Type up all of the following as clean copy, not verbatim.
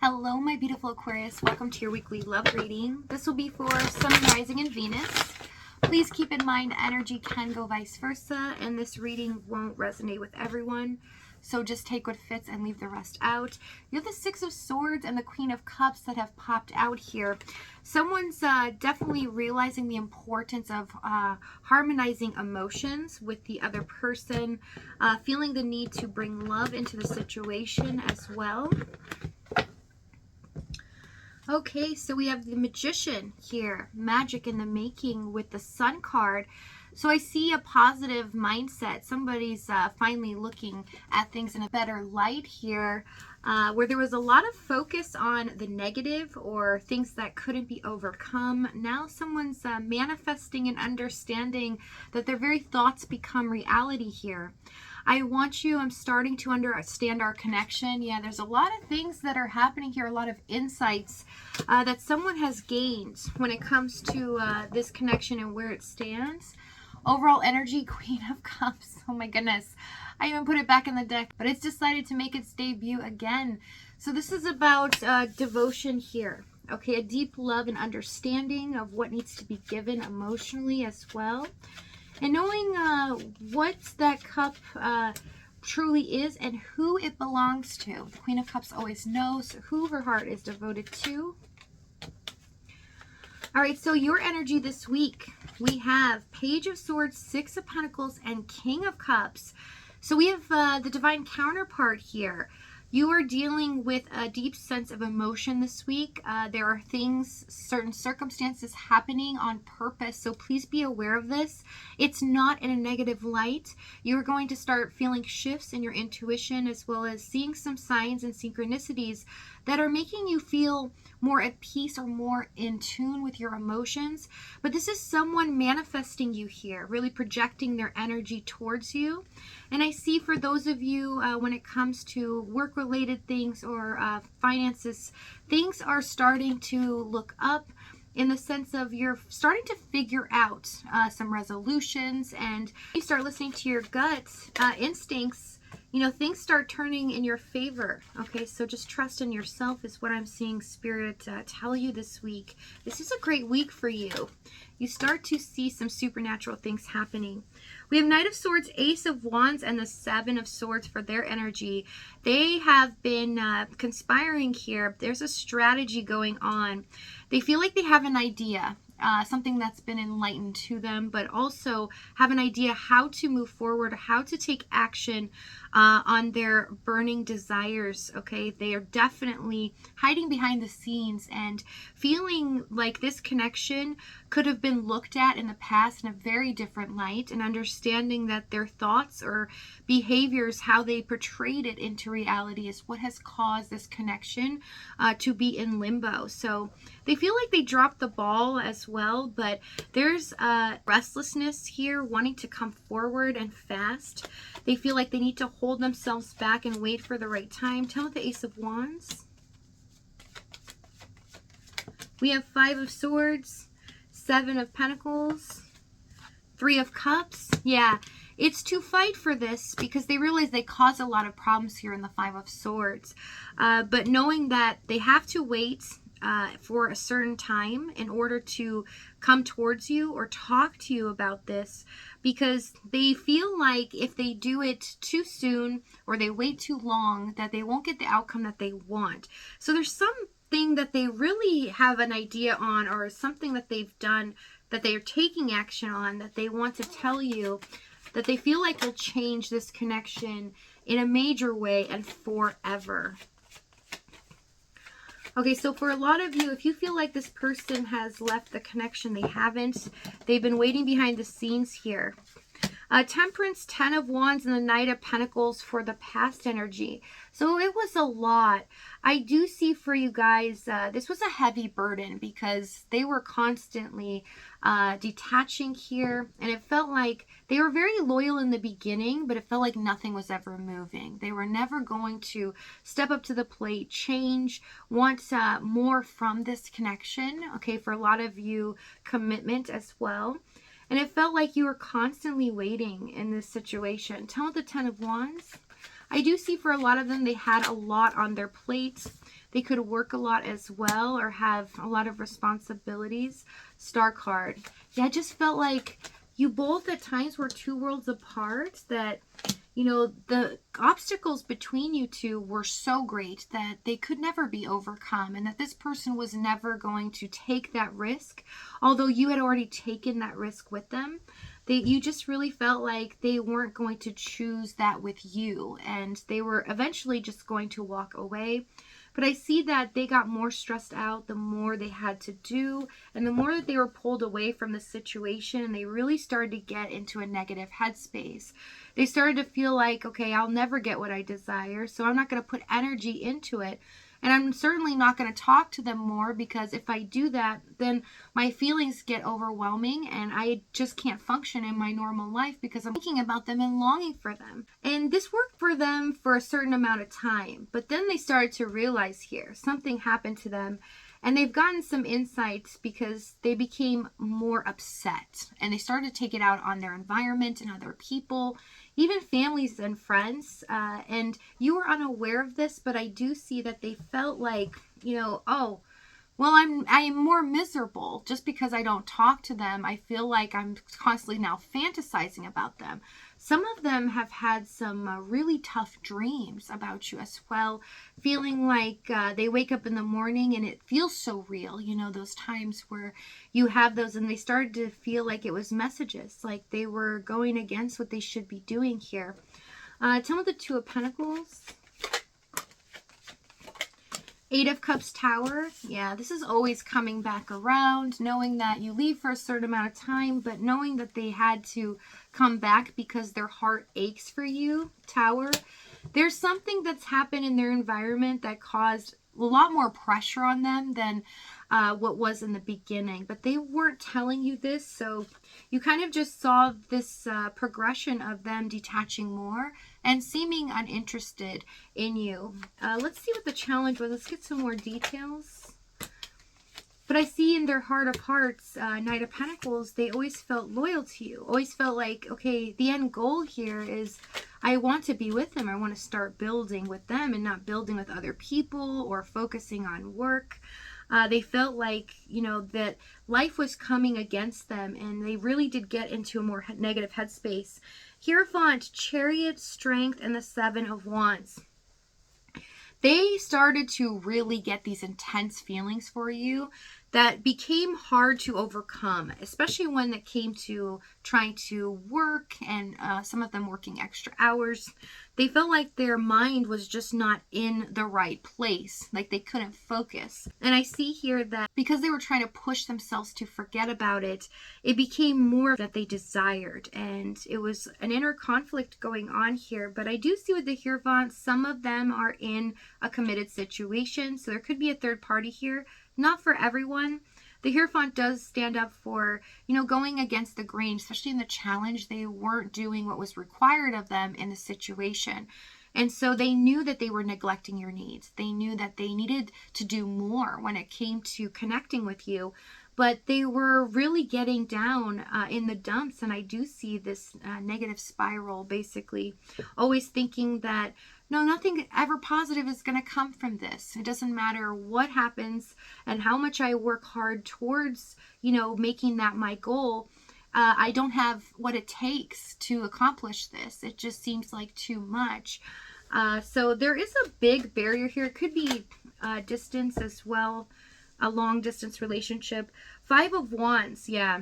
Hello, my beautiful Aquarius. Welcome to your weekly love reading. This will be for Sun, Rising, and Venus. Please keep in mind energy can go vice versa, and this reading won't resonate with everyone. So just take what fits and leave the rest out. You have the Six of Swords and the Queen of Cups that have popped out here. Someone's definitely realizing the importance of harmonizing emotions with the other person, feeling the need to bring love into the situation as well. Okay, so we have the Magician here, magic in the making with the Sun card. So I see a positive mindset. Somebody's finally looking at things in a better light here, where there was a lot of focus on the negative or things that couldn't be overcome. Now someone's manifesting and understanding that their very thoughts become reality here. I'm starting to understand our connection. Yeah, there's a lot of things that are happening here, a lot of insights that someone has gained when it comes to this connection and where it stands. Overall energy, Queen of Cups. Oh my goodness. I even put it back in the deck, but it's decided to make its debut again. So this is about devotion here. Okay, a deep love and understanding of what needs to be given emotionally as well. And knowing what that cup truly is and who it belongs to. The Queen of Cups always knows who her heart is devoted to. All right, so your energy this week, we have Page of Swords, Six of Pentacles, and King of Cups. So we have the divine counterpart here. You are dealing with a deep sense of emotion this week. There are things, certain circumstances happening on purpose, so please be aware of this. It's not in a negative light. You're going to start feeling shifts in your intuition as well as seeing some signs and synchronicities that are making you feel more at peace or more in tune with your emotions. But this is someone manifesting you here, really projecting their energy towards you. And I see for those of you, when it comes to work-related things or finances, things are starting to look up in the sense of you're starting to figure out some resolutions, and you start listening to your gut instincts. You know, things start turning in your favor. Okay, so just trust in yourself is what I'm seeing Spirit tell you this week. This is a great week for you. You start to see some supernatural things happening. We have Knight of Swords, Ace of Wands, and the Seven of Swords for their energy. They have been conspiring here. There's a strategy going on. They feel like they have an idea. Something that's been enlightened to them, but also have an idea how to move forward, how to take action on their burning desires. Okay, they are definitely hiding behind the scenes and feeling like this connection could have been looked at in the past in a very different light, and understanding that their thoughts or behaviors, how they portrayed it into reality, is what has caused this connection to be in limbo. So they feel like they dropped the ball as well, but there's restlessness here, wanting to come forward and fast. They feel like they need to hold themselves back and wait for the right time. Tell me the Ace of Wands. We have Five of Swords, Seven of Pentacles, Three of Cups. Yeah, it's to fight for this because they realize they cause a lot of problems here in the Five of Swords. But knowing that they have to wait for a certain time in order to come towards you or talk to you about this, because they feel like if they do it too soon or they wait too long, that they won't get the outcome that they want. So there's something that they really have an idea on, or something that they've done that they are taking action on, that they want to tell you that they feel like will change this connection in a major way and forever. Okay, so for a lot of you, if you feel like this person has left the connection, they haven't. They've been waiting behind the scenes here. Temperance, Ten of Wands, and the Knight of Pentacles for the past energy. So it was a lot. I do see for you guys, this was a heavy burden because they were constantly detaching here, and it felt like they were very loyal in the beginning, but it felt like nothing was ever moving. They were never going to step up to the plate, change, want more from this connection. Okay, for a lot of you, commitment as well. And it felt like you were constantly waiting in this situation. Tell me the Ten of Wands. I do see for a lot of them, they had a lot on their plate. They could work a lot as well or have a lot of responsibilities. Star card. Yeah, I just felt like you both at times were two worlds apart, that, you know, the obstacles between you two were so great that they could never be overcome, and that this person was never going to take that risk, although you had already taken that risk with them. You just really felt like they weren't going to choose that with you, and they were eventually just going to walk away. But I see that they got more stressed out the more they had to do, and the more that they were pulled away from the situation, and they really started to get into a negative headspace. They started to feel like, okay, I'll never get what I desire, so I'm not going to put energy into it. And I'm certainly not going to talk to them more, because if I do that, then my feelings get overwhelming and I just can't function in my normal life because I'm thinking about them and longing for them. And this worked for them for a certain amount of time. But then they started to realize here something happened to them, and they've gotten some insights because they became more upset and they started to take it out on their environment and other people, even families and friends. And you were unaware of this, but I do see that they felt like, you know, oh, well, I'm more miserable just because I don't talk to them. I feel like I'm constantly now fantasizing about them. Some of them have had some really tough dreams about you as well, feeling like they wake up in the morning and it feels so real. You know, those times where you have those and they started to feel like it was messages, like they were going against what they should be doing here. Tell me the Two of Pentacles. Eight of Cups, Tower. Yeah, this is always coming back around, knowing that you leave for a certain amount of time, but knowing that they had to come back because their heart aches for you. Tower. There's something that's happened in their environment that caused a lot more pressure on them than what was in the beginning, but they weren't telling you this, so you kind of just saw this progression of them detaching more and seeming uninterested in you. Let's see what the challenge was. Let's get some more details. But I see in their heart of hearts, Knight of Pentacles, they always felt loyal to you. Always felt like, okay, the end goal here is I want to be with them. I want to start building with them and not building with other people or focusing on work. They felt like, you know, that life was coming against them, and they really did get into a more negative headspace. Hierophant, Chariot, Strength, and the Seven of Wands. They started to really get these intense feelings for you that became hard to overcome, especially when it came to trying to work and some of them working extra hours. They felt like their mind was just not in the right place, like they couldn't focus. And I see here that because they were trying to push themselves to forget about it, it became more that they desired. And it was an inner conflict going on here. But I do see with the Hierophant, some of them are in a committed situation. So there could be a third party here. Not for everyone. The Hierophant does stand up for, you know, going against the grain, especially in the challenge. They weren't doing what was required of them in the situation. And so they knew that they were neglecting your needs. They knew that they needed to do more when it came to connecting with you. But they were really getting down in the dumps. And I do see this negative spiral, basically always thinking that, no, nothing ever positive is going to come from this. It doesn't matter what happens and how much I work hard towards, you know, making that my goal. I don't have what it takes to accomplish this. It just seems like too much. So there is a big barrier here. It could be distance as well, a long distance relationship. Five of Wands, yeah.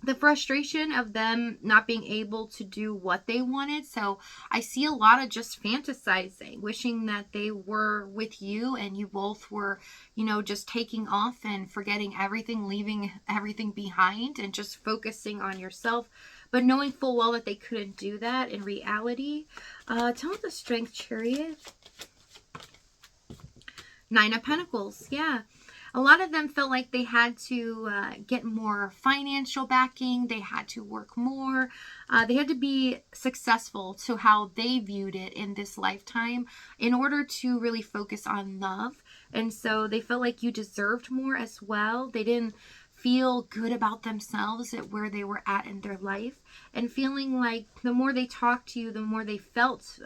The frustration of them not being able to do what they wanted. So I see a lot of just fantasizing, wishing that they were with you and you both were, you know, just taking off and forgetting everything, leaving everything behind and just focusing on yourself, but knowing full well that they couldn't do that in reality. Tell me the Strength, Chariot. Nine of Pentacles, yeah. A lot of them felt like they had to get more financial backing. They had to work more. They had to be successful to how they viewed it in this lifetime in order to really focus on love. And so they felt like you deserved more as well. They didn't feel good about themselves at where they were at in their life, and feeling like the more they talked to you, the more they felt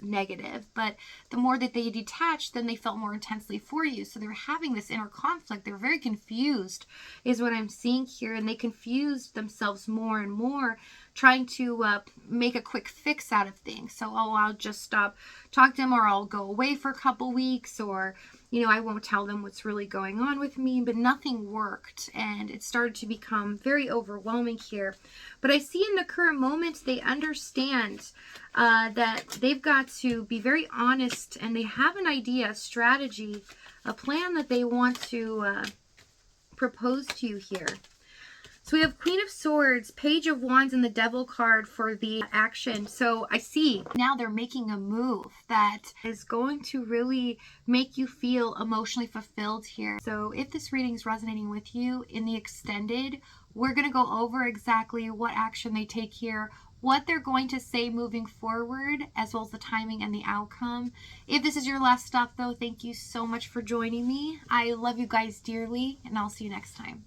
negative, but the more that they detached, then they felt more intensely for you. So they're having this inner conflict. They're very confused is what I'm seeing here, and they confused themselves more and more, trying to make a quick fix out of things. So, oh, I'll just stop talking to them, or I'll go away for a couple weeks, or I won't tell them what's really going on with me, but nothing worked, and it started to become very overwhelming here. But I see in the current moment, they understand that they've got to be very honest, and they have an idea, a strategy, a plan that they want to propose to you here. So we have Queen of Swords, Page of Wands, and the Devil card for the action. So I see now they're making a move that is going to really make you feel emotionally fulfilled here. So if this reading is resonating with you in the extended, we're going to go over exactly what action they take here, what they're going to say moving forward, as well as the timing and the outcome. If this is your last stop, though, thank you so much for joining me. I love you guys dearly, and I'll see you next time.